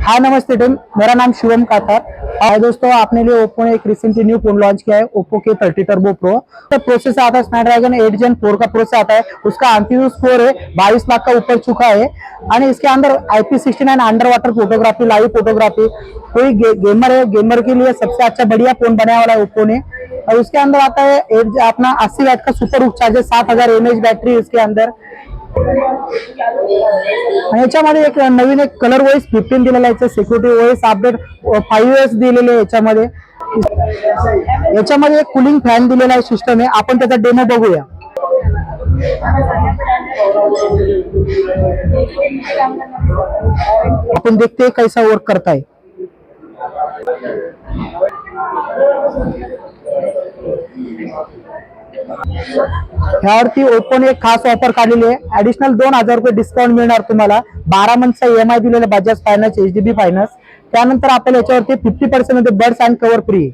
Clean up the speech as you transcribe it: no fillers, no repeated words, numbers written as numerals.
हाय नमस्ते team, मेरा नाम शिवम काथर। दोस्तों, आपने लिए ओप्पो ने एक रिसेंटली न्यू फोन लॉन्च किया है, ओप्पो के 30 टर्बो प्रो। तो प्रोसेसर आता है स्नैपड्रैगन 8 Gen 4 का प्रोसेसर आता है। उसका एमपीयू स्कोर है 22 लाख का ऊपर चुका है। और इसके अंदर IP69 under water photography, live photography. कोई गेमर है, गेमर के लिए सबसे अच्छा बढ़िया फोन बनाने वाला है ओप्पो ने। और उसके अंदर आता है अपना 80 वाट का super hook charger, 7000 mAh battery इसके अंदर। याच्यामध्ये एक नवीन एक कलर वॉइस 15 दिलेला आहे, सिक्युरिटी वॉइस अपडेट 5S दिलेले आहे याच्यामध्ये। याच्यामध्ये एक कूलिंग फॅन दिलेला आहे सिस्टम आहे, आपण त्याचा डेमो बघूया। आपण देखते कैसा वर्क करता है। यावरती ओप्पोने एक खास ऑफर काढलेली आहे, ऍडिशनल 2000 रुपये डिस्काउंट मिळणार तुम्हाला। 12 मंथचा EMI दिलेला बजाज फायनान्स HDB फायनान्स। त्यानंतर आपल्याला याच्यावरती 50% मध्ये बड्स अँड कव्हर फ्री।